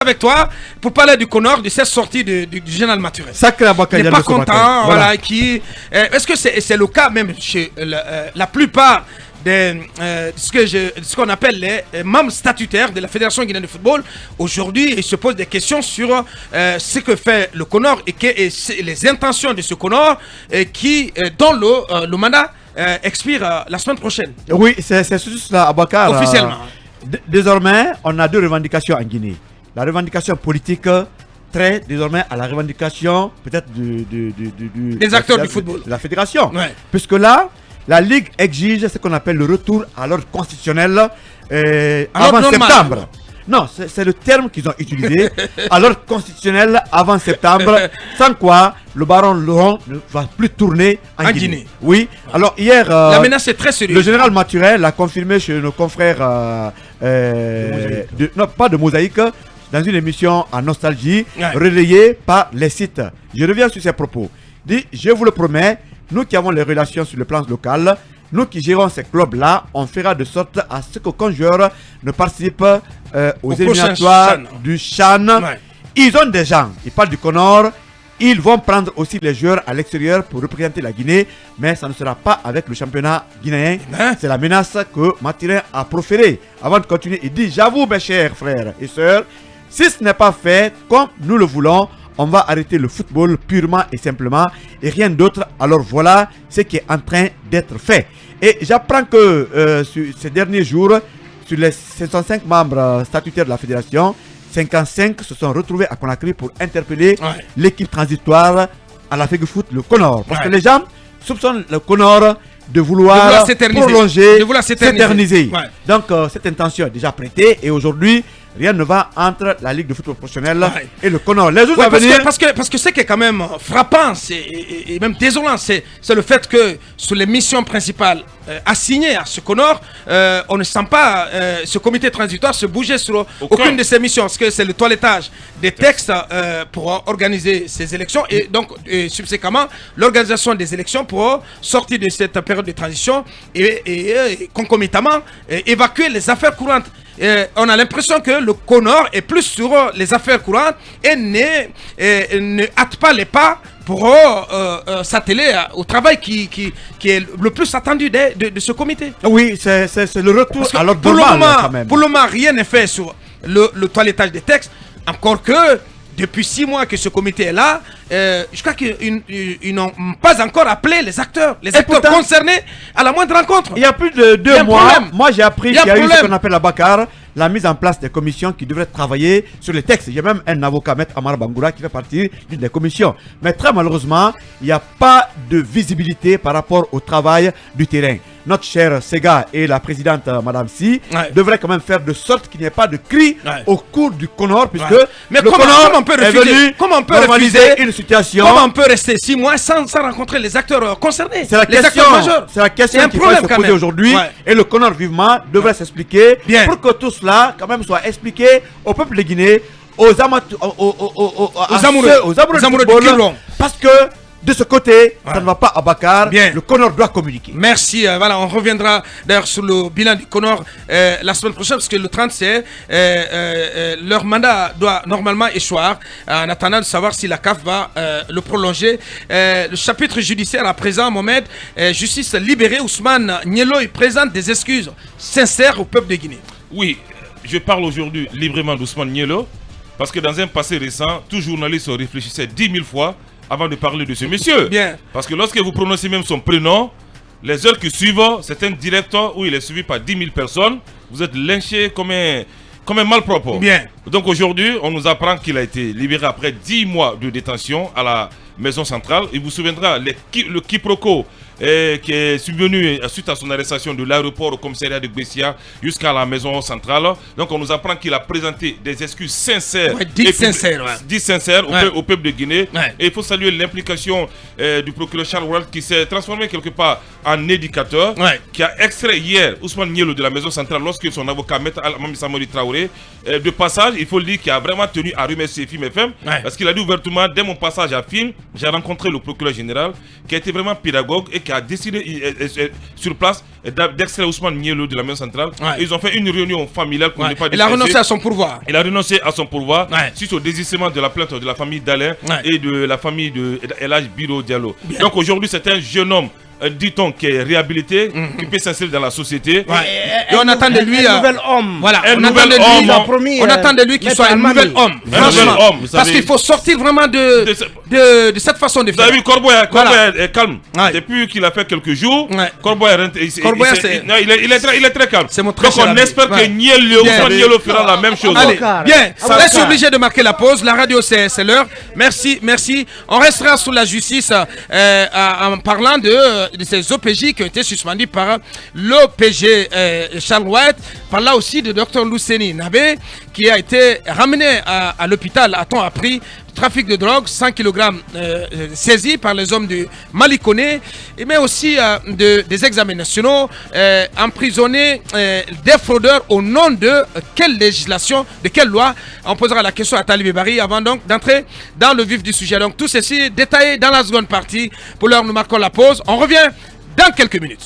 avec toi pour parler du Conor, de cette sortie du général Maturel. Sacré Abakar Il n'est pas content, voilà. Est-ce que c'est le cas même chez la plupart de ce qu'on appelle les membres statutaires de la Fédération guinéenne de football? Aujourd'hui, ils se posent des questions sur ce que fait le Conor et les intentions de ce Conor dont le mandat expire la semaine prochaine. Oui, c'est juste là, Abakar. Officiellement. Désormais, on a deux revendications en Guinée. La revendication politique traite désormais à la revendication peut-être des acteurs du football. De la fédération. Ouais. Puisque là, la Ligue exige ce qu'on appelle le retour à l'ordre constitutionnel avant septembre. Non, c'est le terme qu'ils ont utilisé. À l'ordre constitutionnel avant septembre. Sans quoi, le baron Laurent ne va plus tourner en Guinée. Oui. Alors hier, la menace est très sérieuse. Le général Maturel l'a confirmé chez nos confrères non, pas de Mosaïque, dans une émission en nostalgie, relayée par les sites. Je reviens sur ses propos. Il dit, je vous le promets, nous qui avons les relations sur le plan local, nous qui gérons ces clubs-là, on fera de sorte à ce qu'aucun joueur ne participe aux éliminatoires du Chan. Ouais. Ils ont des gens, ils parlent du Conor, ils vont prendre aussi les joueurs à l'extérieur pour représenter la Guinée, mais ça ne sera pas avec le championnat guinéen. C'est la menace que Maturel a proférée. Avant de continuer, il dit, j'avoue mes chers frères et sœurs, si ce n'est pas fait comme nous le voulons, on va arrêter le football purement et simplement et rien d'autre. Alors voilà ce qui est en train d'être fait. Et j'apprends que ces derniers jours, sur les 505 membres statutaires de la fédération, 55 se sont retrouvés à Conakry pour interpeller l'équipe transitoire à la FEGFOOT, le Conor. Parce que les gens soupçonnent le Conor de vouloir prolonger, de s'éterniser. Donc cette intention est déjà prêtée et aujourd'hui, rien ne va entre la Ligue de football professionnel et le Conor. Les jours à venir... parce que ce qui est quand même frappant et même désolant, c'est le fait que sur les missions principales assignées à ce Conor, on ne sent pas ce comité transitoire se bouger sur aucune de ces missions. Parce que c'est le toilettage des textes pour organiser ces élections et donc subséquemment l'organisation des élections pour sortir de cette période de transition et concomitamment évacuer les affaires courantes. On a l'impression que le Conor est plus sur les affaires courantes et ne hâte pas les pas pour s'atteler au travail qui est le plus attendu de ce comité. Oui, c'est le retour à l'ordre normal quand même. Pour le moment, rien n'est fait sur le toilettage des textes, encore que depuis 6 mois que ce comité est là, je crois qu'ils n'ont pas encore appelé les acteurs concernés à la moindre rencontre. Il y a plus de 2 mois, moi j'ai appris qu'il y a eu ce qu'on appelle la Bakar, la mise en place des commissions qui devraient travailler sur les textes. Il y a même un avocat, Maître Amar Bangoura, qui fait partie d'une des commissions. Mais très malheureusement, il n'y a pas de visibilité par rapport au travail du terrain. Notre chère Sega et la présidente Madame Si devraient quand même faire de sorte qu'il n'y ait pas de cri au cours du Conor, puisque mais le Conor est venu normaliser une situation. Comment on peut rester 6 mois sans rencontrer les acteurs concernés? C'est la question qu'il faut se poser aujourd'hui. Et le Conor vivement devrait s'expliquer pour que tout cela quand même soit expliqué au peuple de Guinée, aux amoureux du football, parce que de ce côté, ça ne va pas à Bakar. Le Conor doit communiquer. Merci. Voilà, on reviendra d'ailleurs sur le bilan du Conor la semaine prochaine, parce que le 30, c'est leur mandat doit normalement échoir, en attendant de savoir si la CAF va le prolonger. Le chapitre judiciaire à présent, Mohamed, justice libérée, Ousmane Nielo présente des excuses sincères au peuple de Guinée. Oui, je parle aujourd'hui librement d'Ousmane Nielo, parce que dans un passé récent, tout journaliste réfléchissait 10 000 fois avant de parler de ce monsieur. Parce que lorsque vous prononcez même son prénom, les heures qui suivent, c'est un directeur où il est suivi par 10 000 personnes. Vous êtes lynché comme un malpropre. Donc aujourd'hui, on nous apprend qu'il a été libéré après 10 mois de détention à la maison centrale. Il vous souviendra, le quiproquo qui est subvenu suite à son arrestation de l'aéroport au commissariat de Bessia jusqu'à la maison centrale. Donc on nous apprend qu'il a présenté des excuses sincères, sincères au peuple de Guinée. Et il faut saluer l'implication du procureur Charles Ward qui s'est transformé quelque part en éducateur, qui a extrait hier Ousmane Nielo de la maison centrale lorsque son avocat Maître Al-Amami Samori Traoré, de passage, il faut le dire, qu'il a vraiment tenu à remercier FIM FM, parce qu'il a dit ouvertement, dès mon passage à FIM, j'ai rencontré le procureur général qui a été vraiment pédagogue et qui a décidé sur place d'extraire Ousmane Nielo de la maison centrale. Et ils ont fait une réunion familiale pour ne pas Il a renoncé à son pourvoi. Il a renoncé à son pourvoi suite au désistement de la plainte de la famille d'Alain et de la famille de El Hadj Biro Diallo. Donc aujourd'hui, c'est un jeune homme, dit-on, qui est réhabilité, qui peut s'inscrire dans la société. Et on attend de lui un nouvel homme. Voilà, un nouvel homme. On attend de lui qu'il soit un nouvel homme. Franchement, parce qu'il faut sortir vraiment de cette façon de faire. Vous avez vu, Corboy est calme. Depuis qu'il a fait quelques jours, Corboy il est très calme. Donc on espère que Nielo fera la même chose. Allez, bien, là je suis obligé de marquer la pause. La radio c'est l'heure. Merci. On restera sous la justice en parlant de ces OPJ qui ont été suspendus par l'OPG Charles White, par là aussi de Dr Luceni Nabé qui a été ramené à l'hôpital, a-t-on appris, trafic de drogue, 100 kg saisis par les hommes du Malikone, mais aussi des examens nationaux, emprisonnés des fraudeurs au nom de quelle législation, de quelle loi? On posera la question à Talibé Bari avant donc d'entrer dans le vif du sujet. Donc tout ceci détaillé dans la seconde partie. Pour l'heure, nous marquons la pause. On revient dans quelques minutes.